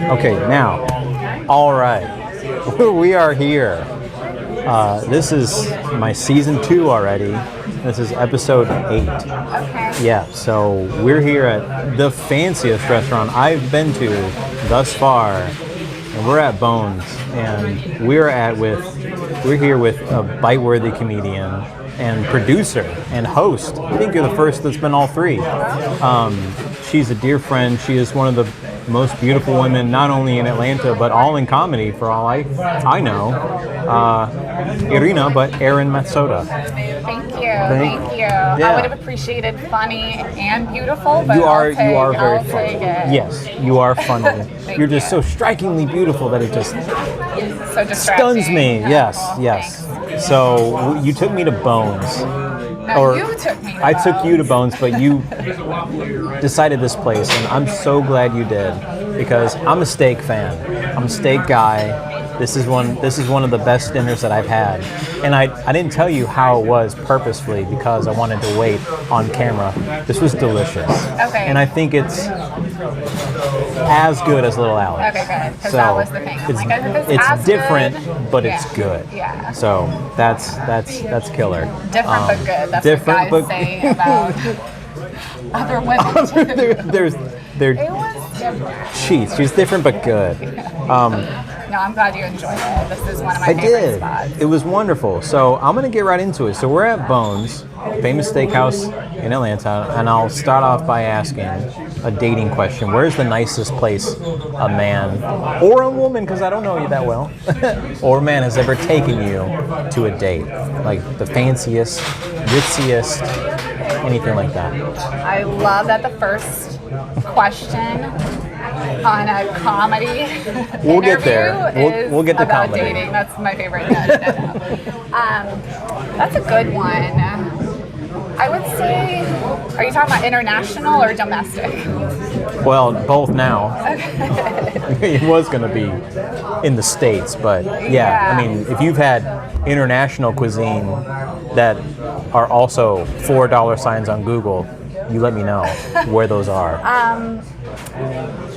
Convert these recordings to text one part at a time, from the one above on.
Okay, now, all right, we are here. This is my season 2 already. This is episode 8. Okay. Yeah, so we're here at the fanciest restaurant I've been to thus far, and we're at Bones, and we're here with a bite-worthy comedian and producer and host. I think you're the first that's been all three. She's a dear friend. She is one of the most beautiful women, not only in Atlanta, but all in comedy, for all I know. Eren Matsota. Thank you. Yeah. I would have appreciated funny and beautiful, but you are I'll very funny. take it. Yes, you are funny. You're just so strikingly beautiful that it just So distracting. stuns me. Yes, Well, yes. thanks. So you took me to Bones. No, you took me to I took you to Bones. Bones, but you decided this place, and I'm so glad you did, because I'm a steak fan. I'm a steak guy. This is one of the best dinners that I've had, and I didn't tell you how it was purposefully because I wanted to wait on camera. This was delicious. Okay. And I think it's as good as Little Alex. Okay, good. Because So that was the thing. I'm it's, like, if it's as different, good, but yeah. it's good. Yeah. So that's killer. Different but good. That's different what guys but- say about other women. They're It was different. she's different but good. No, I'm glad you enjoyed it. This is one of my I favorite did. spots. It was wonderful. So I'm gonna get right into it. So we're at Bones, famous steakhouse in Atlanta, and I'll start off by asking a dating question. Where's the nicest place a man or a woman, because I don't know you that well, or a man has ever taken you to a date? Like the fanciest, ritziest, anything like that. I love that the first question on a comedy We'll get interview there. is We'll get to about comedy. dating. That's my favorite. That's a good one. I would say, are you talking about international or domestic? Well, both now. It was going to be in the States, but yeah, I mean, if you've had international cuisine that are also $4 signs on Google, you let me know where those are.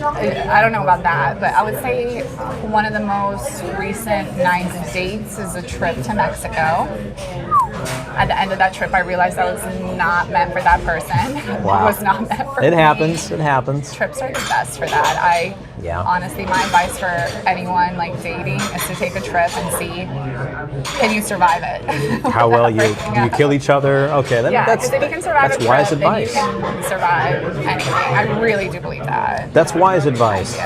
I don't know about that, but I would say one of the most recent nice dates is a trip to Mexico. At the end of that trip, I realized I was not meant for that person. Wow. It was not meant for me. It happens. It happens. Trips are the best for that. Honestly, my advice for anyone like dating is to take a trip and see, can you survive it? How well do you kill each other? Okay, Yeah, that's because if you can survive that's a wise trip, advice. then you can survive anything. I really do believe that. That's wise advice.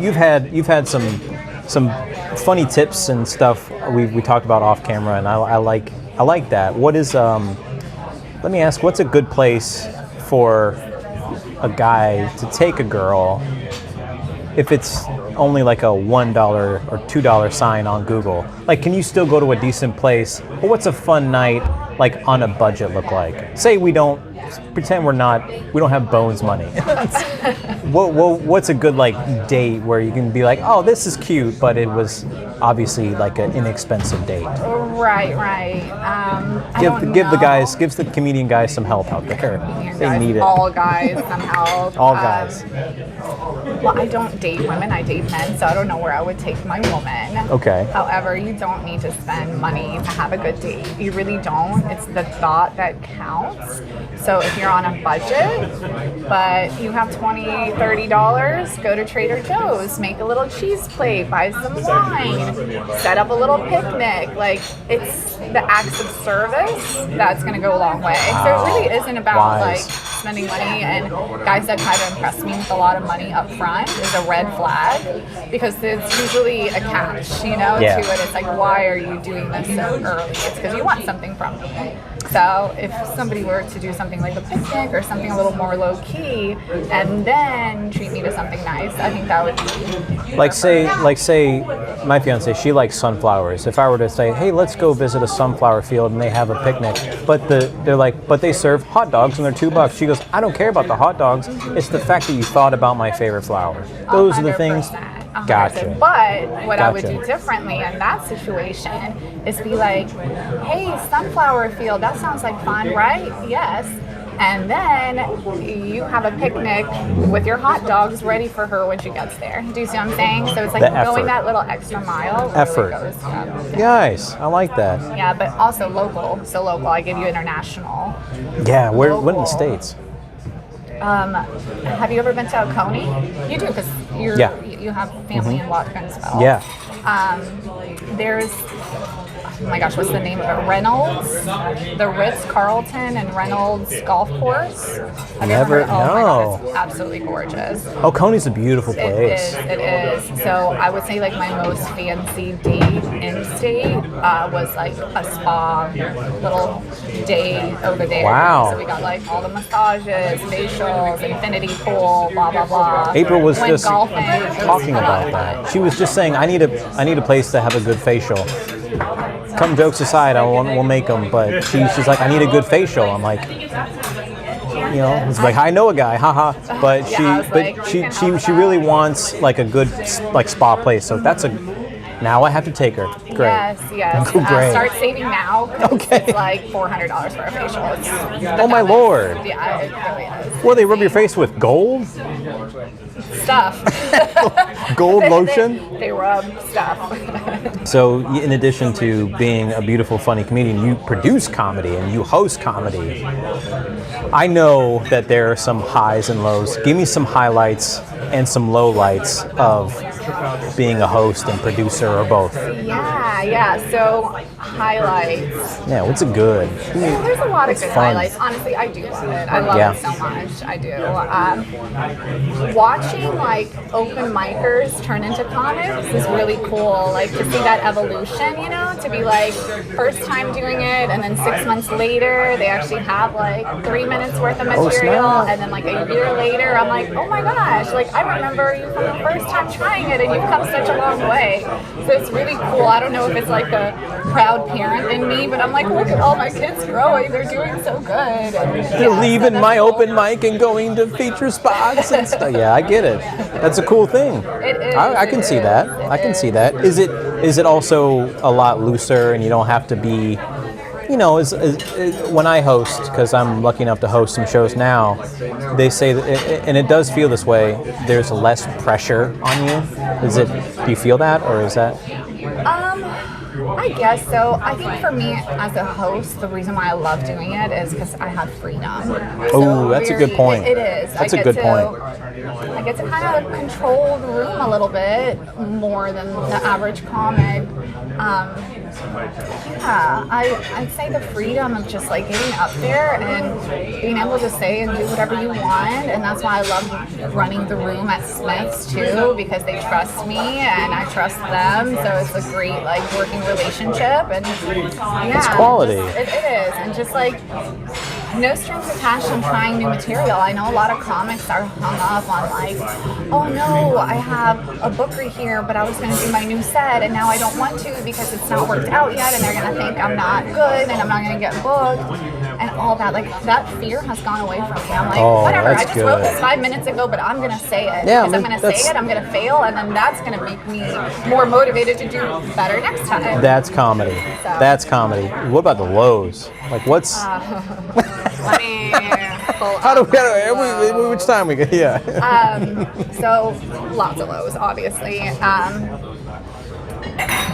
You've had some funny tips and stuff we talked about off camera, and I like that. What is let me ask, what's a good place for a guy to take a girl if it's only like a $1 or $2 sign on Google? Like, can you still go to a decent place? Or what's a fun night, like, on a budget look like? Say we don't have Bones money. What's a good, like, date where you can be like, oh, this is cute, but it was obviously like an inexpensive date? Right. Give the comedian guys some help out there. They need it. All guys somehow. All guys. Well, I don't date women, I date men, so I don't know where I would take my woman. Okay. However, you don't need to spend money to have a good date. You really don't. It's the thought that counts. So if you're on a budget, but you have $20, $30, go to Trader Joe's, make a little cheese plate, buy some wine, set up a little picnic. Like, it's the acts of service that's going to go a long way. So it really isn't about like spending money, and guys that try to impress me with a lot of money up front is a red flag, because it's usually a catch, to it. It's like, why are you doing this so early? It's because you want something from me. So if somebody were to do something like a picnic or something a little more low key, and then treat me to something nice, I think that would be like say my fiance, she likes sunflowers. If I were to say, hey, let's go visit a sunflower field, and they have a picnic, but they serve hot dogs and they're $2. She goes, I don't care about the hot dogs. It's the fact that you thought about my favorite flower. Those are the things. 100%. Gotcha. But what I would Gotcha. do differently in that situation is be like, hey, sunflower field, that sounds like fun, right? Yes. And then you have a picnic with your hot dogs ready for her when she gets there. Do you see what I'm saying? So it's like going that little extra mile. Effort. Nice. I like that. Yeah, but also local. So local, I give you international. Yeah, what in the States? Have you ever been to Oconee? You do, because you have family in Watkinsville. Yeah. There's, oh my gosh, what's the name of it? Reynolds, the Ritz-Carlton and Reynolds Golf Course. Never, Oh my God, it's absolutely gorgeous. Oconee's a beautiful place. It is. So I would say like my most fancy date in state was like a spa little day over there. Wow. So we got like all the massages, facials, infinity pool, blah blah blah. April was Went just golfing. talking about that. She was just saying, I need a place to have a good facial. Come jokes aside, we'll make them. But she's like, I need a good facial. I'm like, it's like I know a guy, haha. But she really wants like a good like spa place. So that's now I have to take her. Great. Yes. Great. Start saving now. Okay. It's like $400 for a facial. Oh my Lord. Yeah, it really is. Well, they rub your face with gold? Stuff. Gold lotion? They rub stuff. So, in addition to being a beautiful, funny comedian, you produce comedy and you host comedy. I know that there are some highs and lows. Give me some highlights and some lowlights of being a host and producer or both. Yeah. So, highlights. Yeah, what's it good? There's a lot of good fun. highlights. Honestly, I do love it. I love it so much. I do. Watching like open micers turn into comics is really cool. Like to see that evolution, to be like first time doing it, and then 6 months later they actually have like 3 minutes worth of material, and then like a year later I'm like, oh my gosh, like I remember you from the first time trying it, and you've come such a long way. So it's really cool. I don't know if it's like a proud parent in me, but I'm like, look at all my kids growing. They're doing so good. And, You're leaving my open mic and going to feature spots and stuff. Yeah, I get it. That's a cool thing. It is. I can see that. I can see that. Is it also a lot looser, and you don't have to be, when I host, because I'm lucky enough to host some shows now, they say that, and it does feel this way, there's less pressure on you. Do you feel that, or is that? I guess so. I think for me as a host, the reason why I love doing it is because I have freedom. Oh, that's a good point. It is. That's a good point. I get to kind of control the room a little bit more than the average comic. I'd say the freedom of just like getting up there and being able to say and do whatever you want, and that's why I love running the room at Smith's too, because they trust me and I trust them. So it's a great like working relationship, and it's quality. It is, and just like no strings attached on trying new material. I know a lot of comics are hung up on like, oh no, I have a booker here, but I was going to do my new set and now I don't want to because it's not worked out yet, and they're going to think I'm not good and I'm not going to get booked and all that. Like that fear has gone away from me. I'm like, whatever, I just wrote this 5 minutes ago, but I'm going to say it. Yeah, because I'm going to say it, I'm going to fail, and then that's going to make me more motivated to do better next time. That's comedy. So. That's comedy. What about the lows? Like what's... Let me which time we get? Yeah. So lots of lows, obviously.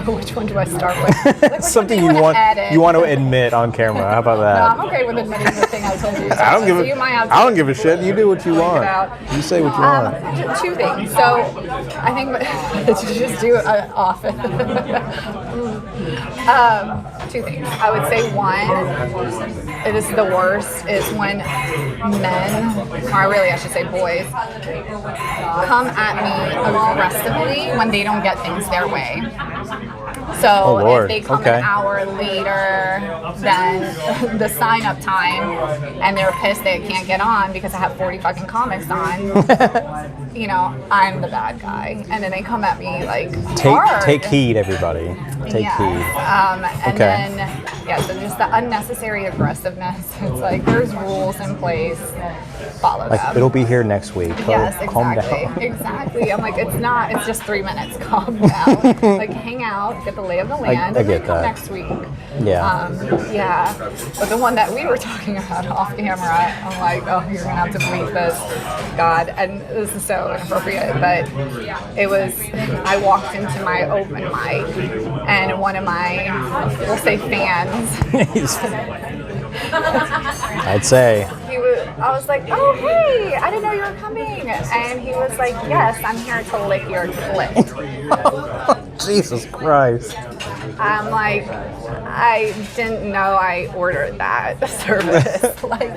Which one do I start with? Like, something you want to admit on camera. How about that? No, I'm okay with admitting the thing I told you. I don't give a shit. You do what you want. You say what you want. Two things. So I think to just do it often. Two things. I would say one, it is the worst, is when men, or really I should say boys, come at me aggressively when they don't get things their way. So if they come an hour later than the sign-up time and they're pissed they can't get on because I have 40 fucking comics on, I'm the bad guy. And then they come at me like hard. Take heed, everybody. Take heed. And then, so just the unnecessary aggressiveness. It's like there's rules in place. Follow them. It'll be here next week. Yes, exactly. Calm down. Exactly. I'm like, it's just 3 minutes. Calm down. Like, hang out, get the lay of the land. I and then get come that. next week. Yeah. Yeah. But the one that we were talking about off camera, I'm like, oh, you're gonna have to bleep this, God. And this is so inappropriate, but it was. I walked into my open mic, and one of my, we'll say, fans. I'd say. I was like, oh, hey, I didn't know you were coming. And he was like, yes, I'm here to lick your clit. Jesus Christ. I'm like, I didn't know I ordered that service. Like,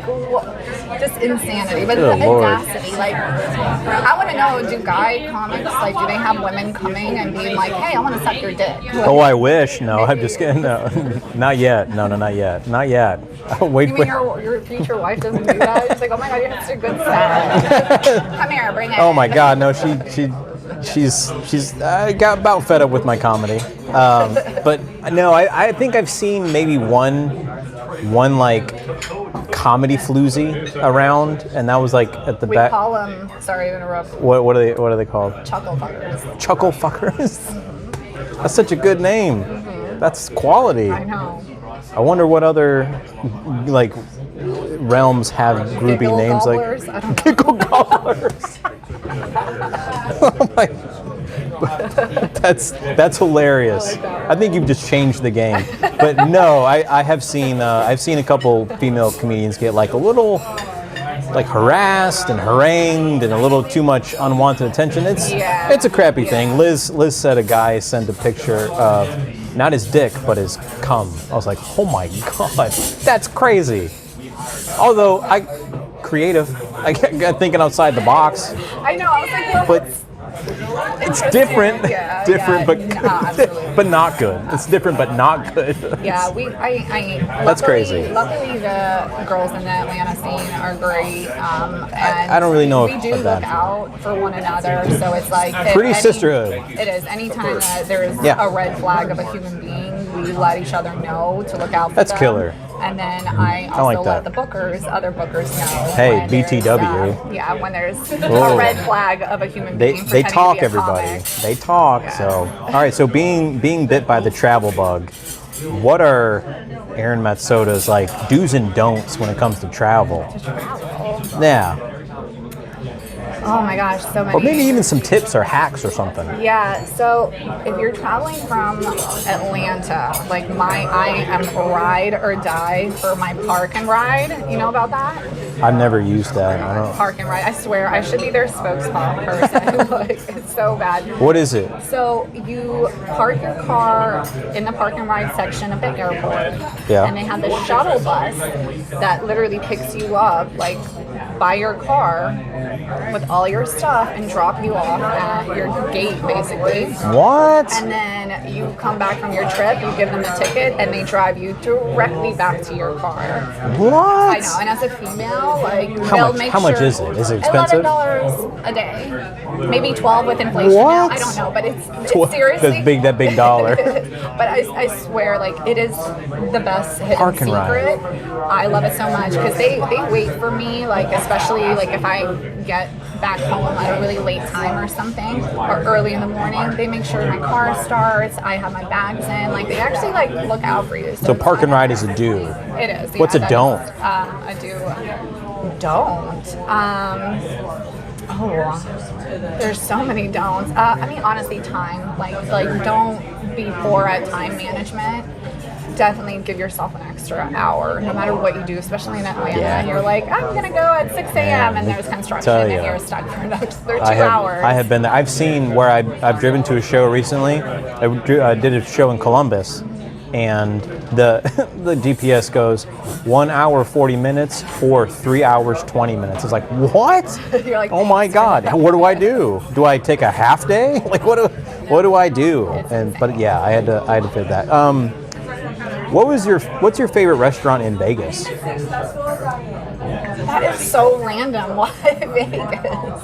just insanity. But Good the Lord. audacity, like, I want to know, do guy comics, like, do they have women coming and being like, hey, I want to suck your dick? Like, Oh, I wish. No, I'm just kidding. No, not yet. No, not yet. Not yet. Wait. you mean your future wife doesn't do that? It's like, oh my God, you have such a good set. Come here, bring it. Oh my God, no, she's got about fed up with my comedy. But no, I think I've seen maybe one like comedy floozy around, and that was like at the We back. call them, sorry to interrupt, What are they called? chuckle fuckers. Chuckle fuckers. That's such a good name. That's quality. I know. I wonder what other like realms have groupie Giggle names gobblers? like I don't know. Giggle gobblers. Oh my. That's hilarious. I think you've just changed the game. But no, I have seen I've seen a couple female comedians get like a little like harassed and harangued and a little too much unwanted attention. It's a crappy thing. Liz said a guy sent a picture of not his dick but his cum. I was like, oh my God, that's crazy. Although creative, I got thinking outside the box. I know. I was like, well, But it's different, but not good. It's different, but not good. Yeah, That's crazy. Luckily, the girls in the Atlanta scene are great. And I don't really know we if do of that. look out for one another, so it's like Pretty sisterhood. It is. Anytime that there is Yeah. a red flag of a human being, we let each other know to look out for That's them. killer. And then I also like let that. the other bookers know. Hey, when there's, BTW. when there's Whoa. a red flag of a human They being. they pretending talk, to be a everybody. comic. They talk. Yeah. So all right. So being bit by the travel bug, what are Eren Matsota's like do's and don'ts when it comes to travel? Yeah, Oh my gosh, so many. or maybe even some tips or hacks or something. Yeah, so if you're traveling from Atlanta, like I am ride or die for my park and ride. You know about that? I've never used that. I don't. Park and ride. I swear, I should be their spokesperson. Like, it's so bad. What is it? So you park your car in the park and ride section of the airport, Yeah. and they have this shuttle bus that literally picks you up, like by your car, with all your stuff and drop you off at your gate, basically. What? And then you come back from your trip, you give them the ticket, and they drive you directly back to your car. What? I know, and as a female, like they'll make How much sure- is it? Is it expensive? $11 a day, maybe 12 with inflation now. What? I don't know, but it's Tw- seriously that big dollar. But I swear, like it is the best hidden Park and ride. secret. I love it so much because they wait for me, like especially like if I get back home at a really late time or something, or early in the morning, they make sure my car starts. I have my bags in. Like they actually like look out for you. So park and ride is a do. It is. What's a that don't? is, a do. Don't. There's so many don'ts. I mean, honestly, time. Like don't be poor at time management. Definitely give yourself an extra hour, no matter what you do, especially in Atlanta. Yeah. And you're like, I'm gonna go at 6 a.m. and there's construction, Tell and ya. you're stuck for another 2 hours. I have been there. I've seen where I've driven to a show recently. I did a show in Columbus, and the the GPS goes 1 hour 40 minutes or 3 hours 20 minutes. It's like, what? You're like, oh my God! What do I do? Do I take a half day? Like what do I do? But yeah, I had to fit that. What's your favorite restaurant in Vegas? That is so random. Why Vegas?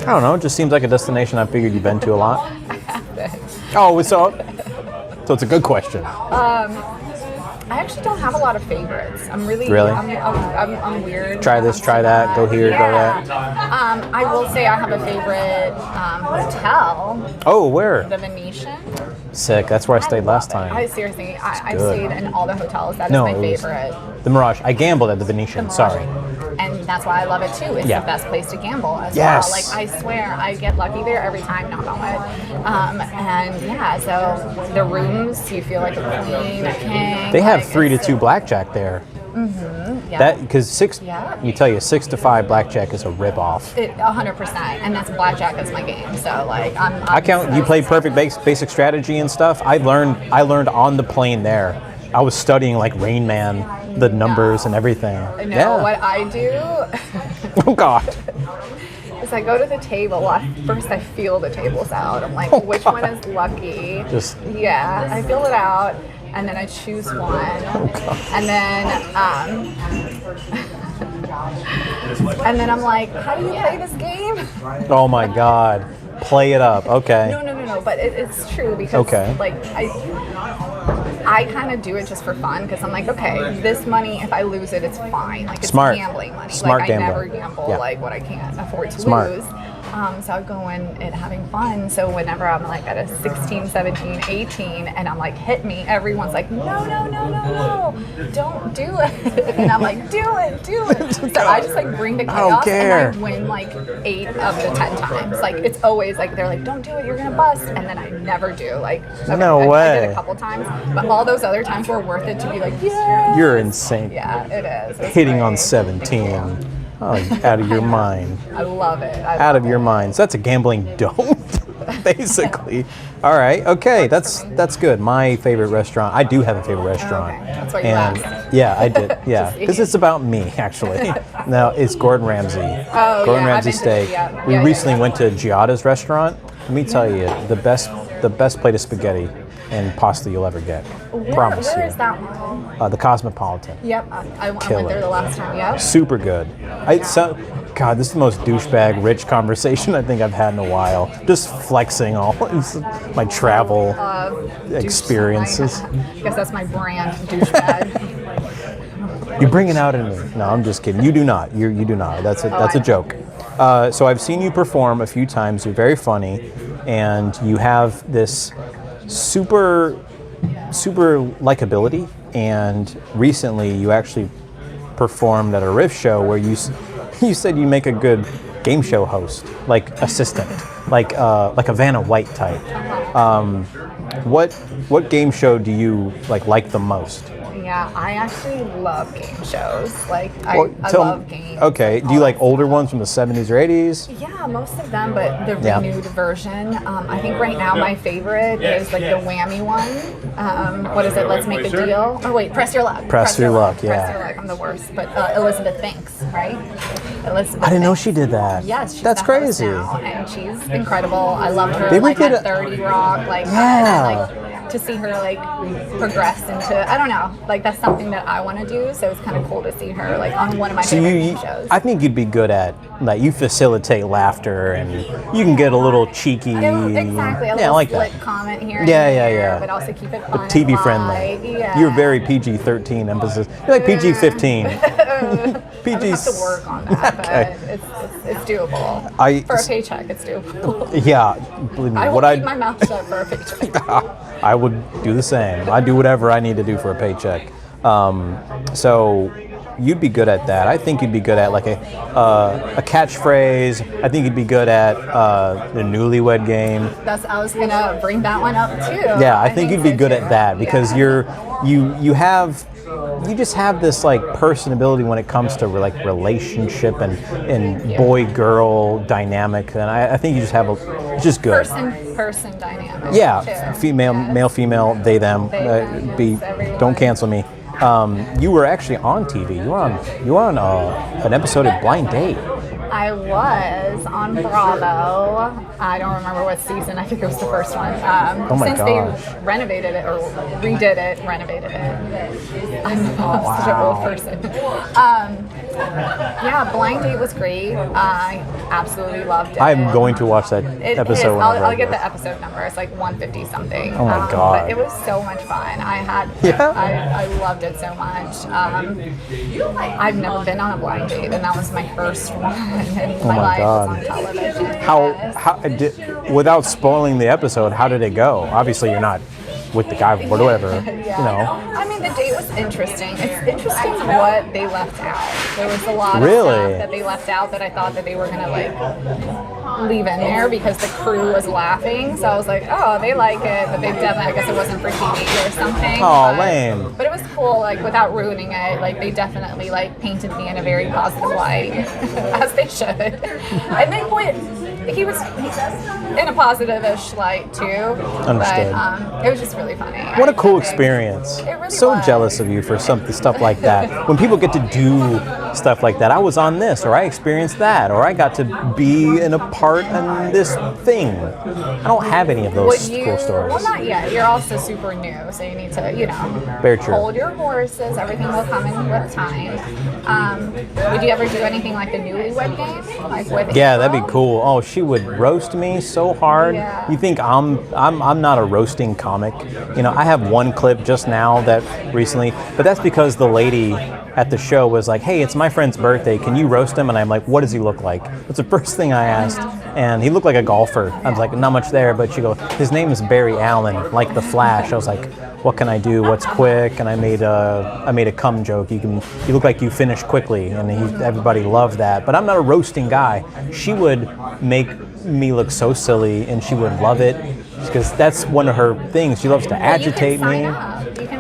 I don't know. It just seems like a destination I figured you've been to a lot. Oh, so it's a good question. I actually don't have a lot of favorites. I'm really. I'm weird. Try this, try that, go here, go that. I will say I have a favorite hotel. Oh, where? The Venetian. Sick. That's where I stayed last time. I seriously, I've stayed in all the hotels. That is No, my it was favorite. The Mirage. I gambled at the Venetian. Mirage. Sorry. And that's why I love it too. It's Yeah. the best place to gamble as Yes. well. Like, I swear, I get lucky there every time, knock on wood. And yeah, so the rooms, you feel like a queen, a king. They have like, 3-2 blackjack there. Yeah. That because 6. Yeah. You tell you 6 to 5 blackjack is a rip off. 100%, and that's blackjack is my game. So like I count. You played perfect basic strategy and stuff. I learned on the plane there. I was studying like Rain Man, the numbers and everything. No, what I do Oh God. is I go to the table. Well, first I feel the tables out. I'm like, which one is lucky? Yeah, I feel it out, and then I choose one, and then and then I'm like, how do you play this game? Oh my God. Play it up. Okay. No. But it's true because like I kind of do it just for fun because I'm like, okay, this money, if I lose it, it's fine. Like, it's Smart. gambling money. Smart like, gambling. I never gamble like what I can't afford to Smart. lose. So I go in and having fun. So whenever I'm like at a 16, 17, 18, and I'm like, hit me, everyone's like, no, don't do it. And I'm like, do it. So I just like bring the chaos and I win like 8 of the 10 times. Like, it's always like, they're like, don't do it, you're gonna bust. And then I never do. Like, okay, No way. I did a couple times, but all those other times were worth it to be like, yeah. You're insane. Yeah, it is. It's Hitting great. on 17. Oh, out of your mind. I love it. Out of your mind. So that's a gambling don't, basically. All right. Okay. That's good. My favorite restaurant. I do have a favorite restaurant. Okay. That's why you asked. Yeah, I did. Yeah, see. because it's about me actually. No, it's Gordon Ramsay. Oh, Gordon yeah, Ramsay I've been to- steak. yeah. We Yeah, recently yeah. went to Giada's restaurant. Let me tell you, the best plate of spaghetti and pasta you'll ever get. Promise Where you. is that one? The Cosmopolitan. Yep, I went there the last time. Yep. Super good. God, this is the most douchebag rich conversation I think I've had in a while. Just flexing all my travel experiences. I guess that's my brand, douchebag. You bring it out in me. No, I'm just kidding. You do not. You do not. That's a joke. So I've seen you perform a few times. You're very funny, and you have this super likability. And recently, you actually performed at a riff show where you said you make a good game show host, like assistant, like a Vanna White type. What game show do you like the most? Yeah, I actually love game shows. Like, I Tell love me- games. Okay, do you like older ones from the 70s or 80s? Yeah, most of them, but the Yeah. renewed version. I think right now my favorite is like the whammy one. What is it? Let's make a deal. Oh wait, press your luck. Press your luck, yeah. Press your luck. I'm the worst. But Elizabeth Thinks, right? Elizabeth. I didn't know Thinks. she did that. Yes, she's That's the host crazy. now, and she's incredible. I loved her Did we like get at a- 30 Rock, like Yeah. and, like to see her like progress into I don't know, like that's something that I want to do. So it's kind of cool to see her like on one of my So favorite you, game shows. I think you'd be good at like you facilitate laughter and you can get a little cheeky. Exactly. A Yeah, I little like slick that. comment here and Yeah, there, yeah. but also keep it fun and TV light. friendly. Yeah. You're very PG-13 emphasis. You're like PG-15. I would have to work on that, Okay. but it's doable. For a paycheck, it's doable. Yeah, believe me. I will What keep my mouth shut for a paycheck. I would do the same. I do whatever I need to do for a paycheck. So you'd be good at that. I think you'd be good at like a catchphrase. I think you'd be good at the Newlywed Game. I was gonna bring that one up too. Yeah, I think you'd be so good too. at that because Yeah. you just have this like personability when it comes to like relationship and boy-girl dynamic, and I think you just have it's just good. Person dynamic. Yeah, too. male, female, they, them. Them, everyone. Don't cancel me. You were actually on TV. You were on an episode of Blind Date. I was on Bravo. I don't remember what season. I think it was the first one. Oh my Since gosh. they renovated it or renovated it. I'm such an old person. Yeah, blind date was great. I absolutely loved it. I'm going to watch that It episode. is. whenever I I'll get go. the episode number. It's like 150 something. Oh my God. But it was so much fun. Yeah. I loved it so much. I've never been on a blind date, and that was my first one. And my life God. was on television. How without spoiling the episode, how did it go? Obviously, you're not with the guy or whatever. Yeah. You know. I mean, the date was interesting. It's interesting what they left out. There was a lot of Really? stuff that they left out that I thought that they were gonna like leave in there because the crew was laughing. So I was like, oh, they like it, but they definitely, I guess it wasn't for TV or something. Oh, lame. But it was cool, like without ruining it. Like they definitely like painted me in a very positive light, as they should. And they he was in a positive-ish light too. Understood. But it was just really funny. What a cool experience. It really So was. jealous of you for stuff like that. When people get to do stuff like that, I was on this, or I experienced that, or I got to be in a part in this thing. I don't have any of those cool stories. Well, not yet. You're also super new, so you need to, Very true. hold your horses. Everything will come in with time. Would you ever do anything like the newlywed game? Like with Yeah, that'd be April? cool. Oh, she would roast me so hard. Yeah. You think I'm not a roasting comic? I have one clip just now that recently, but that's because the lady at the show was like, "Hey, it's my friend's birthday. Can you roast him?" And I'm like, "What does he look like?" That's the first thing I asked, and he looked like a golfer. I was like, "Not much there," but she goes, "His name is Barry Allen, like the Flash." I was like, "What can I do? What's quick?" And I made a cum joke. You look like you finish quickly, and everybody loved that. But I'm not a roasting guy. She would make me look so silly, and she would love it because that's one of her things. She loves to agitate me.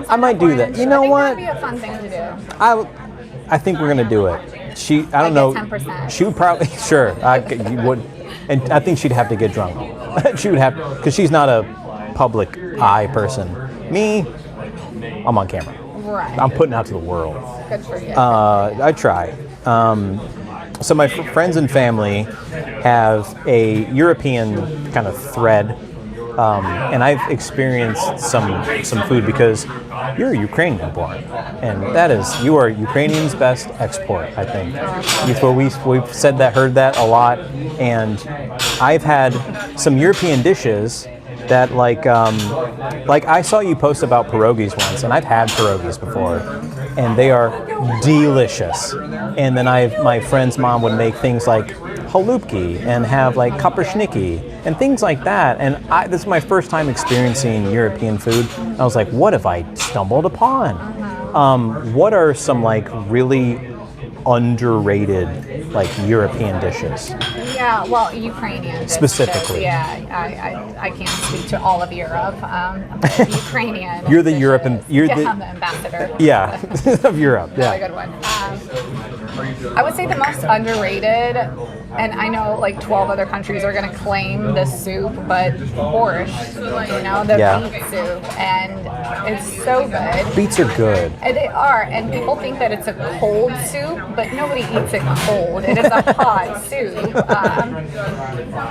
I might do that. You know what? That'd be a fun thing to do. I think we're gonna do it. I don't know. 10%. She would probably sure. You would, and I think she'd have to get drunk. She would have because she's not a public eye person. Me, I'm on camera. Right. I'm putting out to the world. Good for you. I try. So my friends and family have a European kind of thread, and I've experienced some food because you're Ukrainian born, and you are Ukrainian's best export. I think we've said that, heard that a lot, and I've had some European dishes that like I saw you post about pierogies once, and I've had pierogies before, and they are delicious. And then my friend's mom would make things like halupki and have like kapushniki and things like that. And this is my first time experiencing European food. I was like, what have I stumbled upon? What are some like really underrated like European dishes? Yeah, well, Ukrainian dishes. Specifically. Yeah, I can't speak to all of Europe. Ukrainian. You're the dishes. European. I'm the ambassador. Yeah, of Europe. Really Yeah. good one. I would say the most underrated, and I know like 12 other countries are going to claim this soup, but borscht, the beet soup, and it's so good. Beets are good. And they are, and people think that it's a cold soup, but nobody eats it cold. It is a hot soup.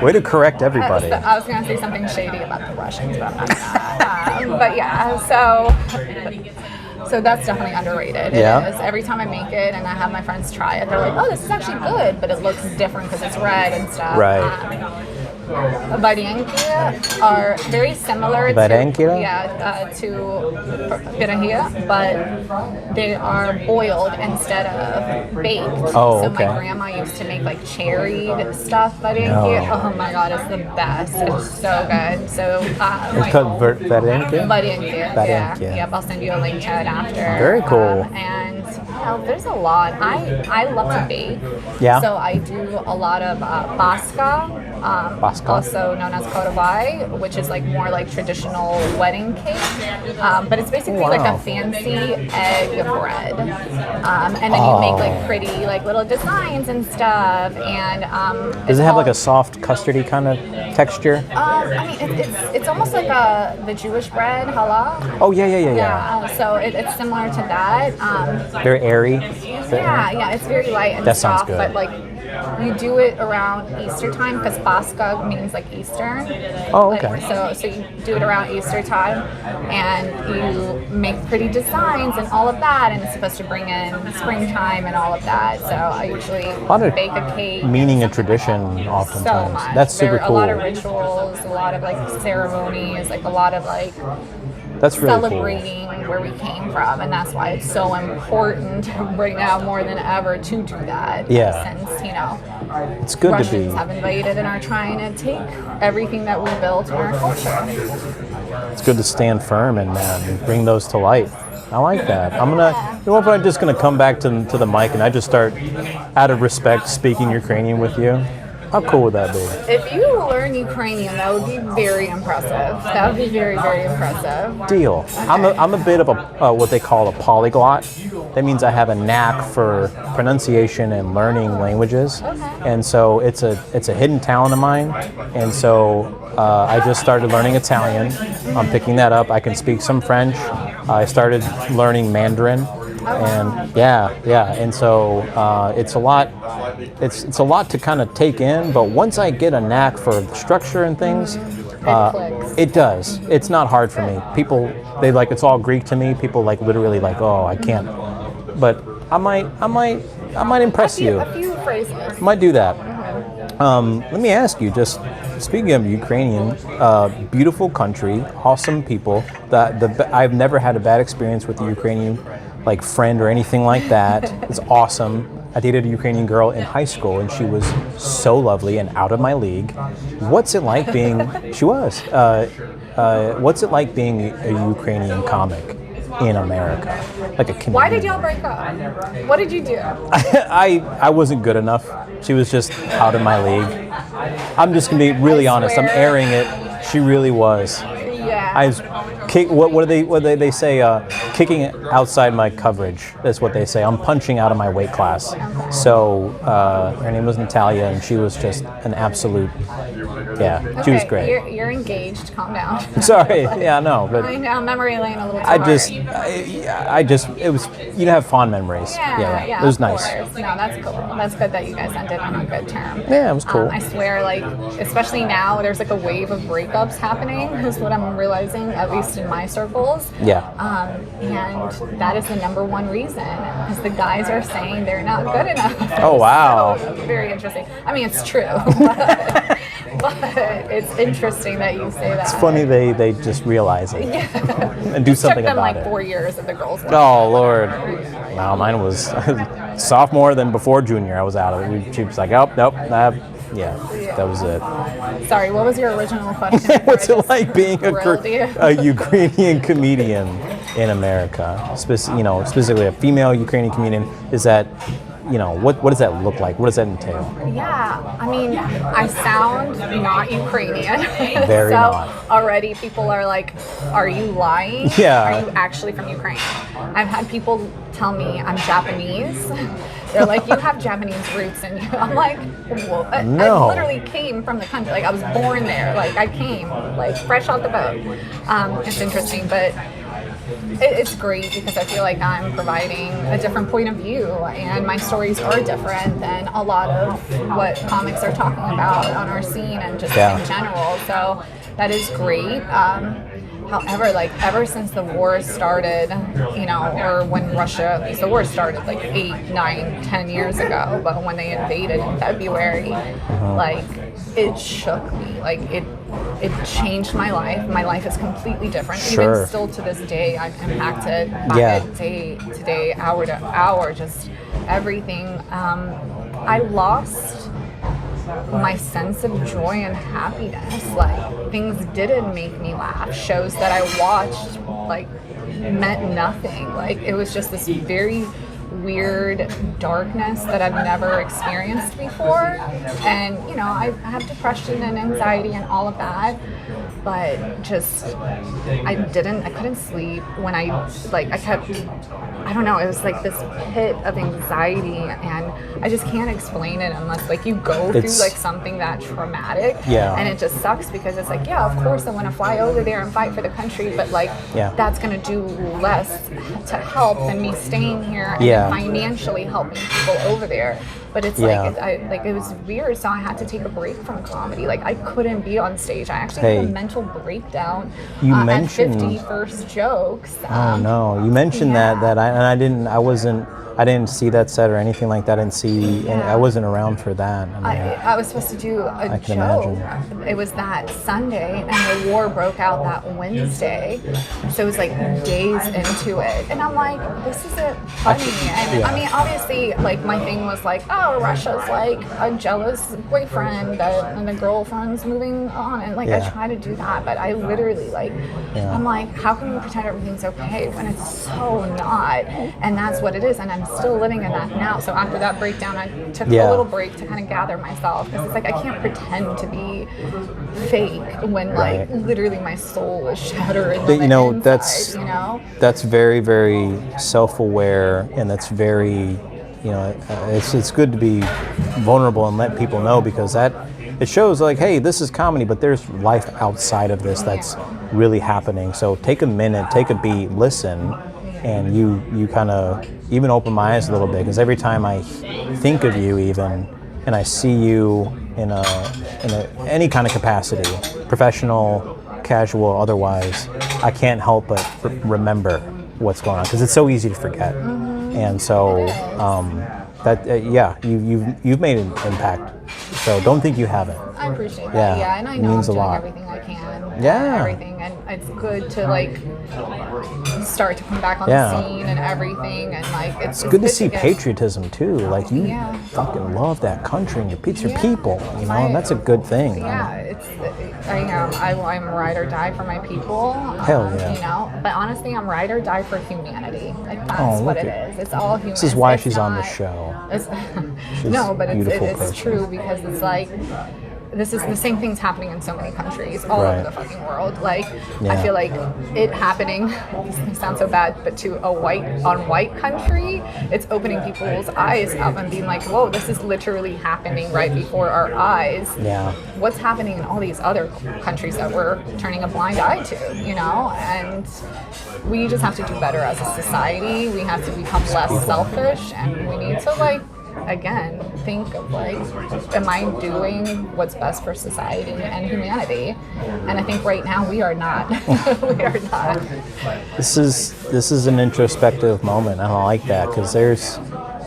Way to correct everybody. I was going to say something shady about the Russians, but I'm not gonna. But yeah, so that's definitely underrated. Yeah. It is. Every time I make it and I have my friends try it, they're like, "Oh, this is actually good," but it looks different because it's red and stuff. Right. Varenki are very similar to pirahia, but they are boiled instead of baked. Oh, so okay. my grandma used to make like cherried stuffed varenki. Oh my god, it's the best. It's so good. So It's called varenki? Varenki. Varenki. Yeah. Yep, I'll send you a link to it after. Very cool. And there's a lot. I love to bake. Yeah. So I do a lot of basca. Also known as korovai, which is like more like traditional wedding cake, but it's basically like a fancy egg bread, and then you make like pretty like little designs and stuff. And does it have like a soft custardy kind of texture? I mean, it's almost like the Jewish bread challah. Oh yeah. So it's similar to that. Very airy. Yeah, it's very light and That sounds soft, good. but like You do it around Easter time because Pascha means like Eastern. Oh, okay. So you do it around Easter time, and you make pretty designs and all of that, and it's supposed to bring in springtime and all of that. So I usually bake a cake. Meaning a tradition, oftentimes. So much. That's super cool. A lot of rituals, a lot of like ceremonies, like a lot of like That's really celebrating where we came from, and that's why it's so important right now more than ever to do that. Yeah. Since It's good Russians to be. have invaded and are trying to take everything that we built in our culture. It's good to stand firm and bring those to light. I like that. I'm just gonna come back to the mic and I just start, out of respect, speaking Ukrainian with you. How cool would that be? If you learn Ukrainian, that would be very impressive. That would be very, very impressive. Deal. Okay. I'm a bit of a what they call a polyglot. That means I have a knack for pronunciation and learning languages, and so it's a hidden talent of mine. And so I just started learning Italian. I'm picking that up. I can speak some French. I started learning Mandarin. And and so it's a lot. It's a lot to kind of take in, but once I get a knack for the structure and things, it does. It's not hard for me. People, it's all Greek to me. People literally oh, I can't. But I might impress you. A few phrases. Might do that. Let me ask you, just speaking of Ukrainian, beautiful country, awesome people. I've never had a bad experience with the Ukrainian friend or anything like that. It's awesome. I dated a Ukrainian girl in high school, and she was so lovely and out of my league. What's it like being? She was. What's it like being a Ukrainian comic in America, like a comedian? Why did y'all break up? What did you do? I wasn't good enough. She was just out of my league. I'm just gonna be really honest. I'm airing it. She really was. Yeah. I was what do they say? Kicking outside my coverage. That's what they say. I'm punching out of my weight class. So her name was Natalia, and she was just an absolute. Yeah, she was great. You're engaged. Calm down. Sorry. Yeah, no, but I know, memory lane a little too hard. It was. You have fond memories. Yeah. It was of nice. course. No, that's cool. That's good that you guys ended on a good term. Yeah, it was cool. I swear, especially now, there's a wave of breakups happening. Is what I'm realizing, at least in my circles. Yeah. And that is the number one reason, because the guys are saying they're not good enough. Oh, wow. So, very interesting. I mean, it's true, but it's interesting that you say that. It's funny they just realize it and do something about it. It took them 4 years of the girls. Oh, Lord. No, mine was sophomore, then before junior, I was out of it. She was like, oh, nope. That was it. Sorry, what was your original question? What's it like being a Ukrainian comedian in America? Specifically a female Ukrainian comedian. Is that, what does that look like? What does that entail? Yeah, I mean, I sound not Ukrainian. Very so not. Already people are like, are you lying? Yeah. Are you actually from Ukraine? I've had people tell me I'm Japanese. They're like, you have Japanese roots in you. I'm like, what? No. I literally came from the country. I was born there. I came, fresh off the boat. It's interesting, but it's great because I feel like I'm providing a different point of view, and my stories are different than a lot of what comics are talking about on our scene and just in general. So that is great. However, ever since the war started, or when the war started 8, 9, 10 years ago, but when they invaded in February, it shook me. It changed my life. My life is completely different. Sure. Even still to this day, I'm impacted by it day to day, hour to hour, just everything. I lost my sense of joy and happiness. Things didn't make me laugh. Shows that I watched meant nothing. It was just this very weird darkness that I've never experienced before. And I have depression and anxiety and all of that, but just I couldn't sleep when I kept, I don't know, it was like this pit of anxiety, and I just can't explain it unless like you go through like something that traumatic. Yeah. And it just sucks because it's like, yeah, of course I want to fly over there and fight for the country, but like that's going to do less to help than me staying here and financially helping people over there. But it's it was weird, so I had to take a break from comedy. Like I couldn't be on stage. I actually had a mental breakdown at 50 first jokes. Oh no, you mentioned that I didn't see that set or anything like that. I wasn't around for that. I was supposed to do a joke. Imagine. It was that Sunday, and the war broke out that Wednesday. So it was like days into it, and I'm like, this isn't funny. And I mean, obviously, like my thing was like, oh, Russia's like a jealous boyfriend, and the girlfriend's moving on, and like I try to do that, but I literally I'm like, how can we pretend everything's okay when it's so not? And that's what it is, and I'm still living in that now. So after that breakdown, I took a little break to kind of gather myself, because it's like I can't pretend to be fake when like literally my soul is shattered. That's very, very self-aware, and that's very, it's good to be vulnerable and let people know, because it shows like, hey, this is comedy, but there's life outside of this that's really happening. So take a minute, take a beat, listen. And you kind of even open my eyes a little bit, because every time I think of you even, and I see you in any kind of capacity, professional, casual, otherwise, I can't help but remember what's going on, because it's so easy to forget. And so you've made an impact. So don't think you haven't. I appreciate that. Yeah, and I know I'm doing everything I can. Everything, and it's good to like start to come back on the scene and everything, and like it's good to see patriotism too. Like you fucking love that country and your people, and that's a good thing. I'm ride or die for my people. Hell yeah. But honestly, I'm ride or die for humanity. Like that's what it is. It's all human. This is why she's on the show. No, but it's true, because it's like, this is the same things happening in so many countries all over the fucking world. Like, I feel like it happening, this sounds so bad, but to a white country, it's opening people's eyes up and being like, whoa, this is literally happening right before our eyes. Yeah. What's happening in all these other countries that we're turning a blind eye to, And we just have to do better as a society. We have to become less selfish, and we need to again, think of am I doing what's best for society and humanity? And I think right now we are not. We are not. This is an introspective moment. I don't like that, because there's,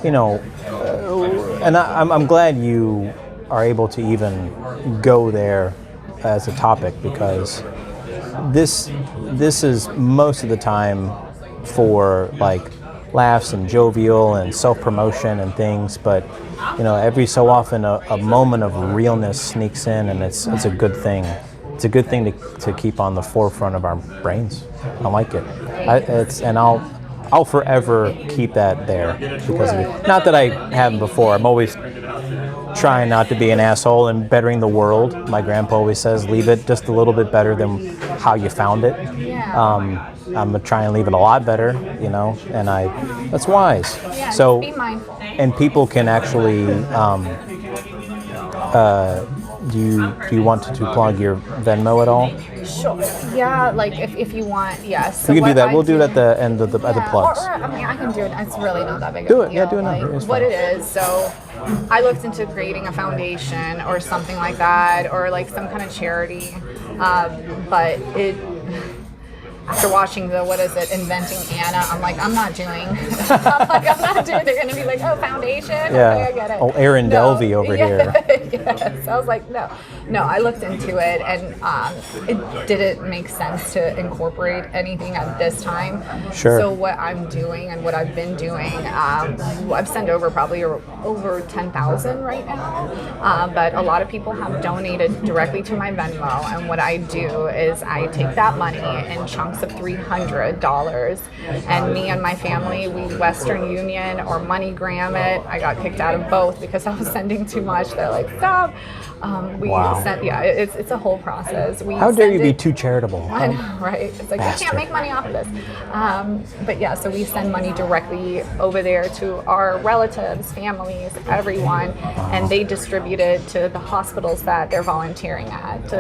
and I'm glad you are able to even go there as a topic, because this is most of the time for laughs and jovial and self-promotion and things, but every so often a moment of realness sneaks in, and it's a good thing. It's a good thing to keep on the forefront of our brains. I like it. I'll forever keep that there, because of it. Not that I haven't before. I'm always trying not to be an asshole and bettering the world. My grandpa always says, leave it just a little bit better than how you found it. I'm gonna try and leave it a lot better, and that's wise. Yeah, so be mindful. And people can actually, do you want to plug your Venmo at all? Sure. Yeah, if you want, yes. So we can do that. We'll do it at the end of the plugs. I can do it. It's really not that big of a deal. Yeah, do it now. What it is, so I looked into creating a foundation or something like that, or some kind of charity, but it... After watching Inventing Anna, I'm like, I'm not doing. They're gonna be like, oh, foundation. Yeah. Okay, I get it. Oh, Aaron Delvey over here. Yes. I was like, no. I looked into it, and it didn't make sense to incorporate anything at this time. Sure. So what I'm doing and what I've been doing, I've sent over probably over 10,000 right now, but a lot of people have donated directly to my Venmo, and what I do is I take that money in chunks of $300, and me and my family, we Western Union or MoneyGram it. I got kicked out of both because I was sending too much. They're like, stop. Wow. It's a whole process. How dare you be too charitable? I know, right? It's like, Bastard. you can't make money off of this. But yeah, so we send money directly over there to our relatives, families, everyone, and they distribute it to the hospitals that they're volunteering at, to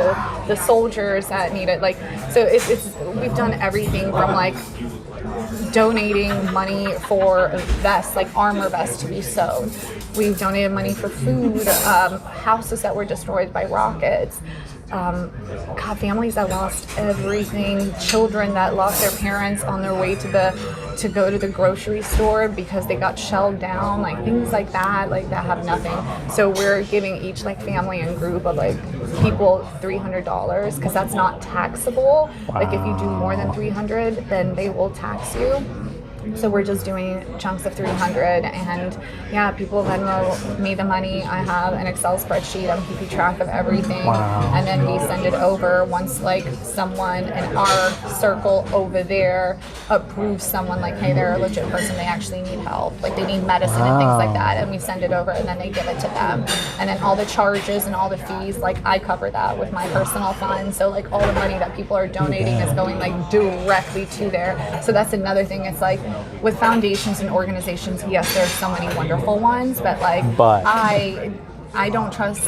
the soldiers that need it. Like, so we've done everything from like donating money for vests, like armor vests to be sewed. We've donated money for food, houses that were destroyed by rockets. God, families that lost everything, children that lost their parents on their way to go to the grocery store because they got shelled down, like things like that have nothing. So we're giving each like family and group of like people $300 because that's not taxable. Wow. Like if you do more than 300, then they will tax you. So we're just doing chunks of 300, and yeah, people Venmo me the money. I have an Excel spreadsheet. I'm keeping track of everything, Wow. and then we send it over once like someone in our circle over there approves someone like, hey, they're a legit person. They actually need help. Like they need medicine and things like that, and we send it over, and then they give it to them. And then all the charges and all the fees, like I cover that with my personal fund. So like all the money that people are donating is going like directly to there. So that's another thing. It's like, with foundations and organizations, yes, there's so many wonderful ones, but I don't trust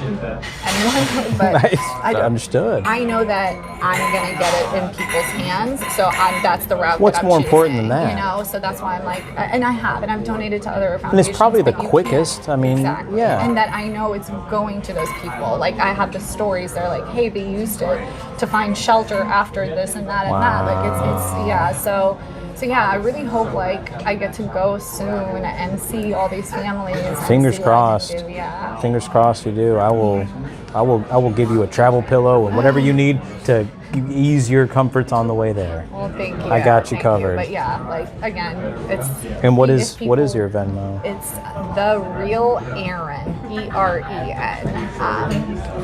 anyone. But Nice. Understood. I know that I'm gonna get it in people's hands, so that's the route. What's that I'm more important choosing, than that? You know, so that's why I'm like, and I've donated to other foundations. And it's probably the but you quickest. can't. I mean, exactly. yeah. And that I know it's going to those people. Like I have the stories. They're like, hey, they used it to find shelter after this and that and that. Like it's yeah. So yeah, I really hope like I get to go soon and see all these families. and Fingers see what I can crossed. do, yeah. Fingers crossed you do. I will give you a travel pillow and whatever you need to ease your comforts on the way there. Well, thank you. I got you Thank covered. But yeah, like again, it's. And what if is people- your Venmo? It's the real Eren, EREN,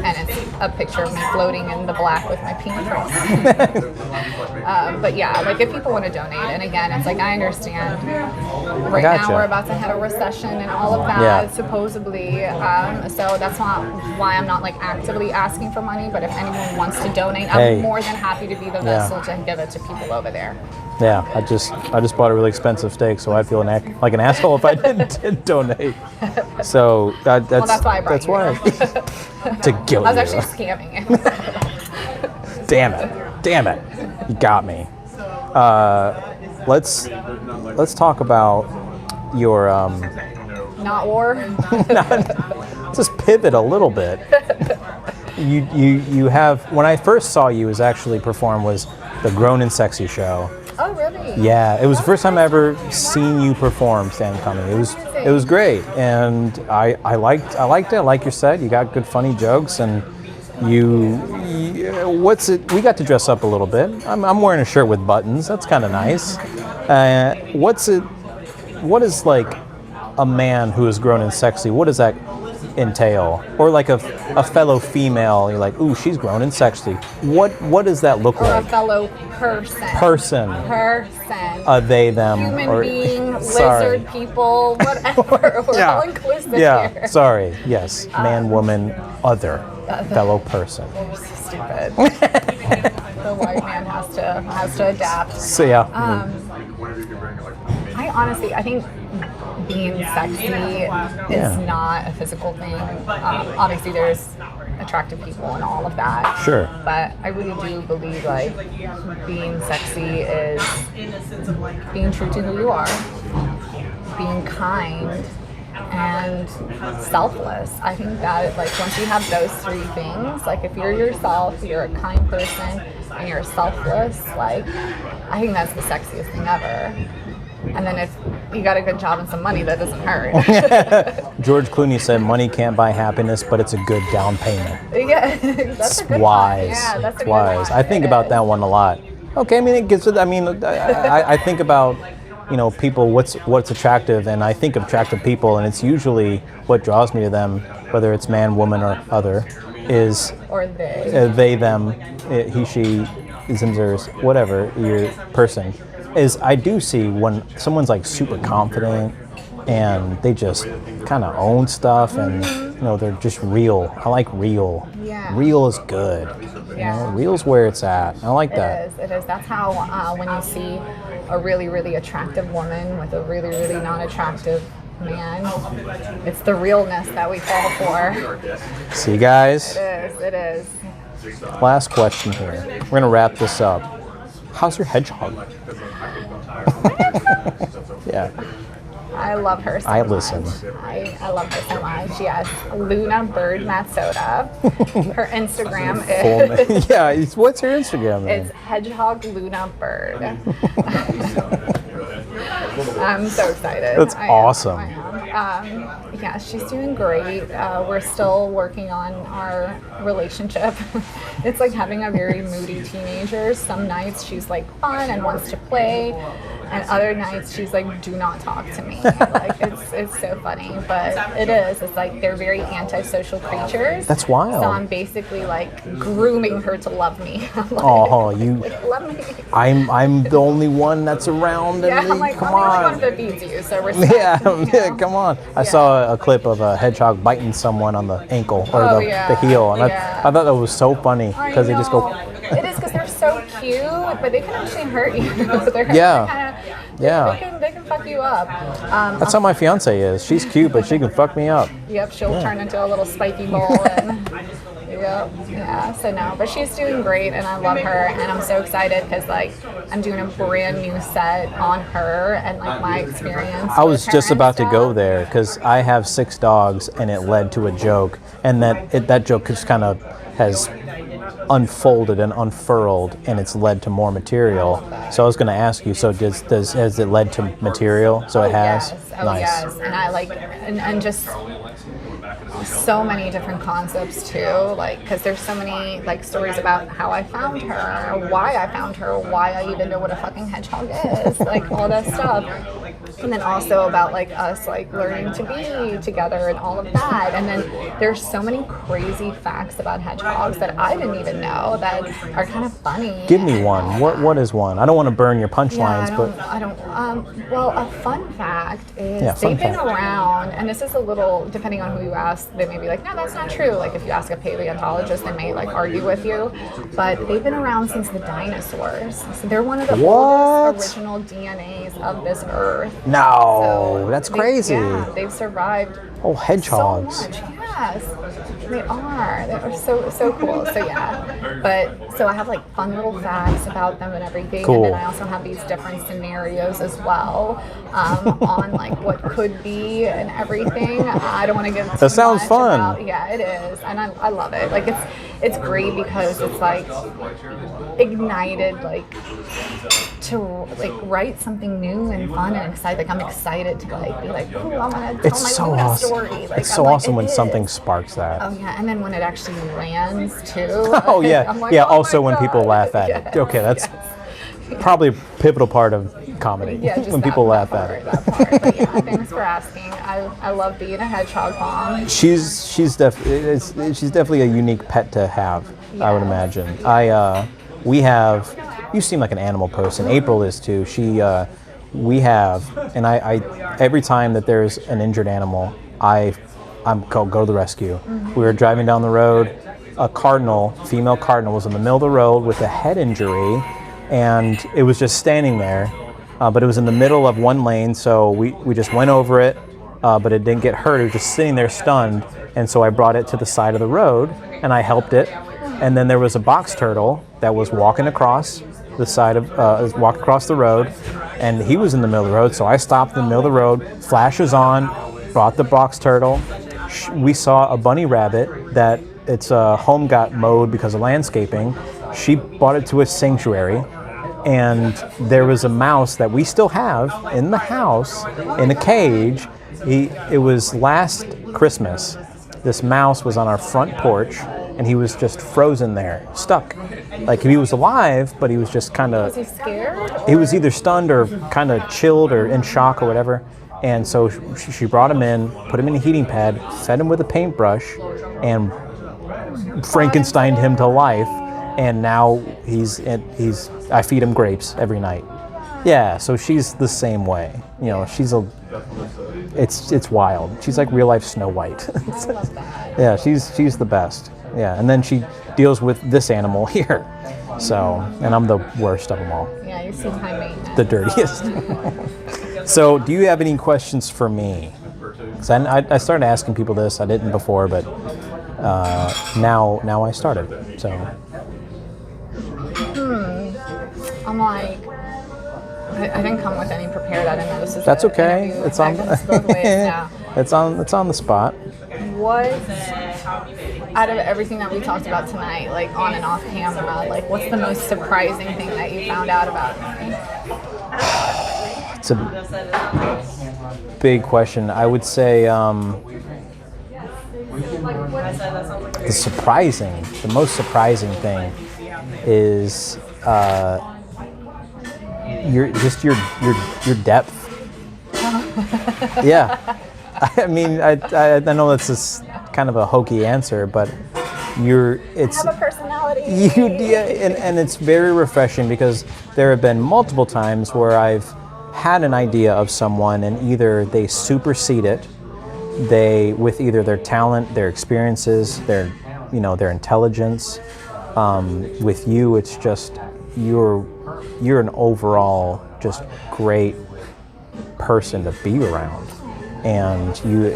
and it's a picture of me floating in the black with my pink dress. But yeah, like if people want to donate, and again, it's like I understand. Right gotcha. now, we're about to hit a recession and all of that, Yeah. supposedly. So that's not why I'm not like actively asking for money. But if anyone wants to donate, Hey. I'm more than happy to be the vessel to give it to people over there. Yeah, I just bought a really expensive steak, so I'd feel like an asshole if I didn't donate. So that's that's why I brought you. why to guilt I was you. actually scamming you. Damn it, you got me. Let's talk about your Not war. just pivot a little bit. You have, when I first saw you was actually perform was the Grown and Sexy show. Oh, really? Yeah, it was the first time I ever seen you perform stand-up comedy. It was great, and I liked it. I like your set. You got good funny jokes, and what's it? We got to dress up a little bit. I'm wearing a shirt with buttons. That's kind of nice. What's it? What is like a man who is grown and sexy? What does that entail? Or like a fellow female, you're like, ooh, she's grown and sexy. What does that look Or a like? fellow person. Person. They, them. Human or, being, sorry. lizard, people, whatever. We're all inclusive here. Sorry. Yes. Man, woman, other. Fellow person. You're so stupid. The white man has to adapt. So yeah. I think being sexy is not a physical thing. Obviously, there's attractive people and all of that. Sure. But I really do believe like being sexy is being true to who you are, being kind, and selfless. I think that like once you have those three things, like if you're yourself, you're a kind person, and you're selfless, like I think that's the sexiest thing ever. And then if you got a good job and some money, that doesn't hurt. George Clooney said money can't buy happiness, but it's a good down payment. Yeah, that's a good wise. one. Yeah, that's a good wise. one. I think about that one a lot. Okay, I mean it gives it. I mean, I think about people. What's attractive, and I think of attractive people, and it's usually what draws me to them, whether it's man, woman, or other, is or they. They, them, he, she, isms, hers, whatever your person. Is I do see when someone's like super confident and they just kind of own stuff and they're just real. I like real. Yeah. Real is good. Yeah. Real's where it's at. I like that. It is. That's how when you see a really, really attractive woman with a really, really non-attractive man, it's the realness that we fall for. See, guys? It is. Last question here. We're going to wrap this up. How's your hedgehog? Yeah. I love her so I much. listen. I love her so much. Yes. Luna Bird Matsota. Her Instagram is... Yeah, what's her Instagram name? It's hedgehog Luna Bird. I'm so excited. That's awesome. I am. Yeah, she's doing great. We're still working on our relationship. It's like having a very moody teenager. Some nights she's like fun and wants to play, and other nights she's like, do not talk to me. Like it's so funny, but it is. It's like they're very antisocial creatures. That's wild. So I'm basically like grooming her to love me. I'm like, Oh, you. like, love me. I'm the only one that's around. Yeah, I'm like, come I'm the only on. one that beats you, so respect. Yeah, come on. I saw a clip of a hedgehog biting someone on the ankle or the heel, and I thought that was so funny because they just go. It is because they're so cute, but they can actually hurt you. They can fuck you up. That's how my fiance is. She's cute, but she can fuck me up. Yep, she'll turn into a little spiky ball and. Yep. Yeah. So no, but she's doing great, and I love her, and I'm so excited because like I'm doing a brand new set on her and like my experience. I was just about to go there because I have 6 dogs, and it led to a joke, and that joke just kind of has unfolded and unfurled, and it's led to more material. So I was going to ask you. So has it led to material? So it has. Yes. Nice. Yes. And I like and just. So many different concepts too, like because there's so many like stories about how I found her, why I found her, why I even know what a fucking hedgehog is, like all that stuff, and then also about like us like learning to be together and all of that. And then there's so many crazy facts about hedgehogs that I didn't even know that are kind of funny. Give me one. What is one? I don't want to burn your punchlines, I don't. Well, a fun fact is fun they've been fact. around, and this is a little depending on who you ask. They may be like, no, that's not true. Like if you ask a paleontologist, they may like argue with you. But they've been around since the dinosaurs. So they're one of the oldest original DNAs of this earth. No, So that's crazy. They've survived Oh, hedgehogs. so much. Yes, they are. They're so cool. So yeah, but so I have like fun little facts about them and everything, Cool. and then I also have these different scenarios as well on like what could be and everything. I don't want to give. That sounds fun. Yeah, it is, and I love it. Like it's great because it's like ignited like to like write something new and fun and excited. Like I'm excited to like be like, ooh, I want to tell my so Luna awesome. story. Like, It's so I'm like, awesome it when is. something sparks that. Oh yeah, and then when it actually lands too. Oh yeah, I'm like, yeah. oh also, my when people God. laugh at it. Okay, that's probably a pivotal part of comedy. Yeah, just when that people laugh part, at it. That part. But yeah, thanks for asking. I love being a hedgehog mom. She's definitely a unique pet to have. I would imagine. We have. You seem like an animal person. April is too. We have, and I every time that there's an injured animal, I'm go to the rescue. Mm-hmm. We were driving down the road. A female cardinal, was in the middle of the road with a head injury, and it was just standing there. But it was in the middle of one lane, so we just went over it, but it didn't get hurt. It was just sitting there stunned, and so I brought it to the side of the road, and I helped it. And then there was a box turtle that was walking across the side of, walked across the road, and he was in the middle of the road, so I stopped in the middle of the road, flashes on, brought the box turtle. We saw a bunny rabbit that its home got mowed because of landscaping. She brought it to a sanctuary, and there was a mouse that we still have in the house in a cage. It was last Christmas. This mouse was on our front porch, and he was just frozen there, stuck. Like he was alive, but he was just kind of. Was he scared? He was either stunned or kind of chilled or in shock or whatever. And so she brought him in, put him in a heating pad, fed him with a paintbrush, and Frankensteined him to life. And now I feed him grapes every night. Yeah, so she's the same way. You know, it's wild. She's like real life Snow White. I love that. Yeah, she's the best. Yeah, and then she deals with this animal here. So, and I'm the worst of them all. Yeah, you seem high maintenance. The dirtiest. So, do you have any questions for me? Because I started asking people this. I didn't before, but now I started. So. I'm like, I didn't come with any prepared. I didn't know this is. That's okay. It's on. Both ways now. It's on the spot. What out of everything that we talked about tonight, like on and off camera, like what's the most surprising thing that you found out about me? It's a big question. I would say the most surprising thing is your depth. Yeah. I mean, I know that's just kind of a hokey answer, but it's I have a personality. And it's very refreshing because there have been multiple times where I've had an idea of someone and either they supersede it, with either their talent, their experiences, their intelligence. With you, it's just you're an overall just great person to be around. And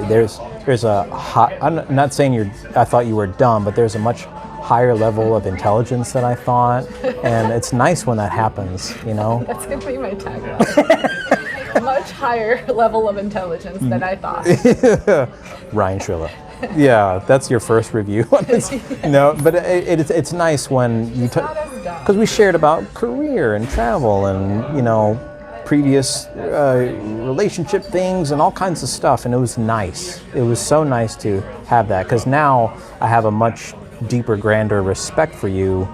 there's a hot, I'm not saying I thought you were dumb, but there's a much higher level of intelligence than I thought, and it's nice when that happens, you know. That's gonna be my tagline. A much higher level of intelligence than I thought. Ryan Trilla. Yeah, that's your first review on this. No, but it's nice when you because we shared about career and travel and previous relationship things and all kinds of stuff, and it was nice. It was so nice to have that because now I have a much deeper, grander respect for you,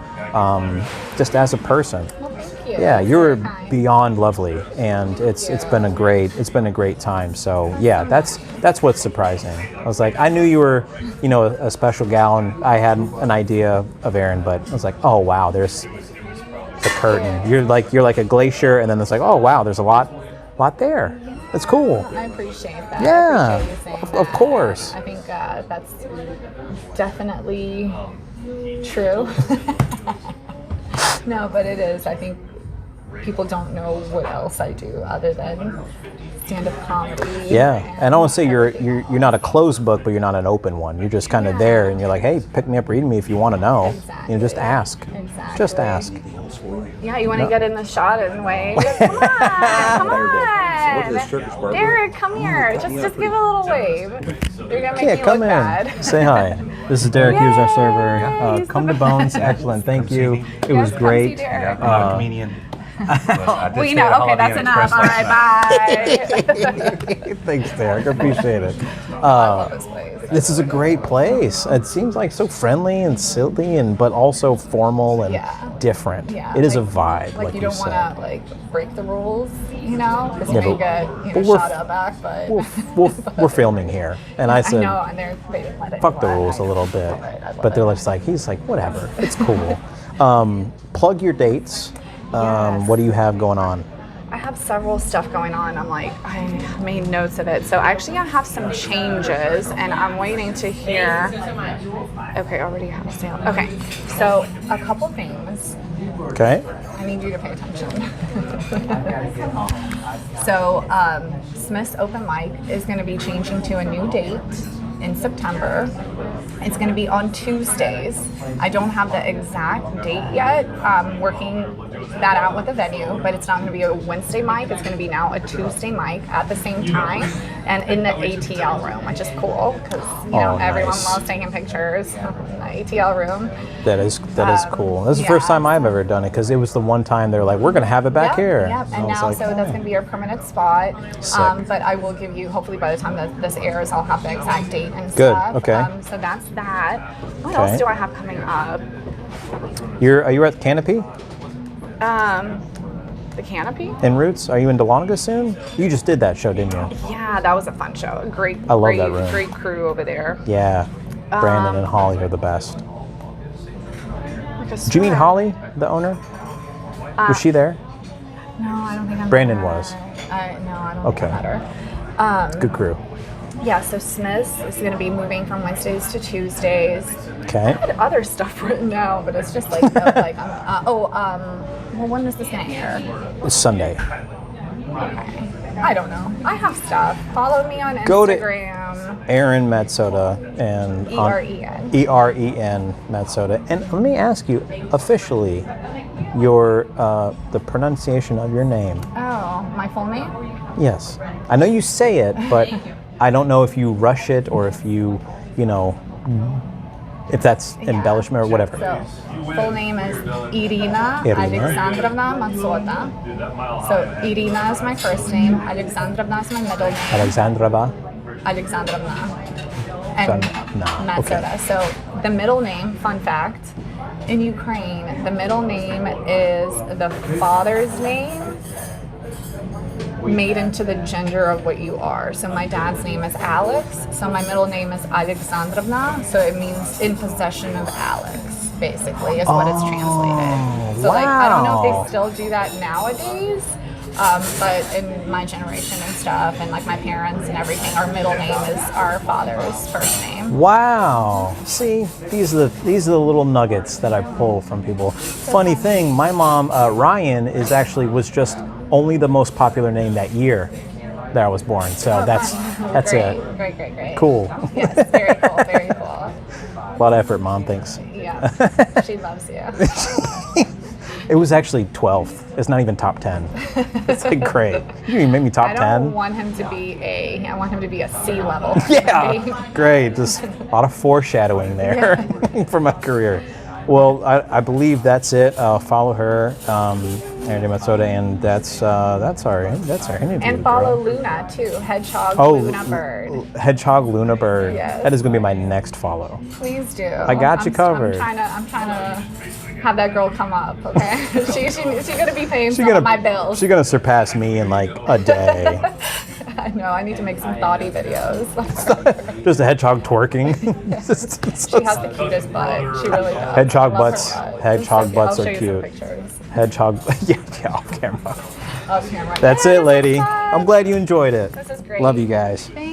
just as a person. Well, thank you. Yeah, you're beyond lovely, and it's been a great time. So yeah, that's what's surprising. I was like, I knew you were a special gal, and I had an idea of Eren, but I was like, oh wow, there's the curtain. You're like a glacier, and then it's like, oh wow, there's a lot there. That's cool. I appreciate that. Yeah, I appreciate you saying of course. I think that's definitely true. No, but it is. I think people don't know what else I do other than stand-up comedy. Yeah, and I want to say you're not a closed book, but you're not an open one. You're just kind of there, and you're like, hey, pick me up, read me if you want to know. Exactly. Just ask. Exactly. Just ask. Yeah, you want to get in the shot and wave? Come on. Derek, come here. Just give a little wave. You're gonna make me come look in. bad. Say hi. This is Derek Hughes, our server. Yay, Come to Bones. Excellent. Thank you. It was Yes, great. come see Derek. Comedian. We know. Okay, that's enough. All right, bye. Thanks, Derek. I appreciate it. I love this place. This is a great place. It seems like so friendly and silly, but also formal and different. Yeah, it is a vibe. Like you you don't want said. to break the rules, because Yeah, you may but get shot up back. But We're filming here, and I said, I know, and they didn't let it. fuck the rules a little bit. But they're just like, he's like, whatever. It's cool. Plug your dates. Yes. What do you have going on? I have several stuff going on. I made notes of it. So actually I have some changes and I'm waiting to hear. Okay, already have a sale. Okay, so a couple things. Okay. I need you to pay attention. So Smith's Open Mic is going to be changing to a new date in September. It's going to be on Tuesdays. I don't have the exact date yet. I'm working that out with the venue, but it's not going to be a Wednesday mic. It's going to be now a Tuesday mic at the same time and in the ATL room, which is cool because everyone nice. loves taking pictures in the ATL room. That is cool. That's the first time I've ever done it because it was the one time they're like, we're going to have it back here. Yep, and now that's going to be our permanent spot. But I will give you, hopefully by the time that this airs, I'll have the exact date and Good. stuff. Okay. So that's that. What else do I have coming up? Are you at Canopy? The Canopy? In Roots? Are you in Dahlonega soon? You just did that show, didn't you? Yeah, that was a fun show. I love that room. Great crew over there. Yeah. Brandon and Holly are the best. Did you meet Holly, the owner? Was she there? No, I don't think I'm Brandon that. was. No, I don't Okay. think I'm better. Good crew. Yeah, so Smith's is going to be moving from Wednesdays to Tuesdays. Okay. I had other stuff written down, but it's just like, well, when is this going to air? It's Sunday. Okay. I don't know. I have stuff. Follow me on Instagram. Go to Eren Matsota and E-R-E-N. E-R-E-N Matsota. And let me ask you, officially, your the pronunciation of your name. Oh, my full name? Yes. I know you say it, but I don't know if you rush it or if you if that's embellishment or whatever. So, full name is Irina Irina. Alexandrovna Matsota. So, Irina is my first name, Alexandrovna is my middle name. Alexandrovna. And Matsota. Okay. So, the middle name, fun fact, in Ukraine, the middle name is the father's name made into the gender of what you are. So my dad's name is Alex, so my middle name is Alexandrovna, so it means in possession of Alex, basically, is what it's translated. So like, I don't know if they still do that nowadays, but in my generation and stuff, and like my parents and everything, our middle name is our father's first name. Wow. See, these are the little nuggets that I pull from people. Funny thing, my mom, Ryan, was just only the most popular name that year that I was born. So that's it. Great. Cool. Yes, very cool, very cool. A lot of effort, Mom. Thanks. Yeah, she loves you. It was actually 12th. It's not even top 10. It's like great. You didn't even make me top 10. I don't want him to be I want him to be a C level. Yeah, great. Just a lot of foreshadowing there for my career. Well, I believe that's it. Follow her, Erenmatsota, and that's our interview. And follow Luna too, hedgehog Luna bird. Hedgehog Luna bird. Yes. That is going to be my next follow. Please do. I got you covered. I'm trying to have that girl come up. Okay, she's gonna be paying some of my bills. She's gonna surpass me in like a day. I know. I need to make some thoughty videos. Just a hedgehog twerking. She has the cutest butt. She really does. Hedgehog Love her butts. butt. Hedgehog butts I'll are show you cute. some pictures. Hedgehog. Yeah, off camera. Off camera. That's Yeah, it, this lady. was fun. I'm glad you enjoyed it. This is great. Love you guys. Thanks.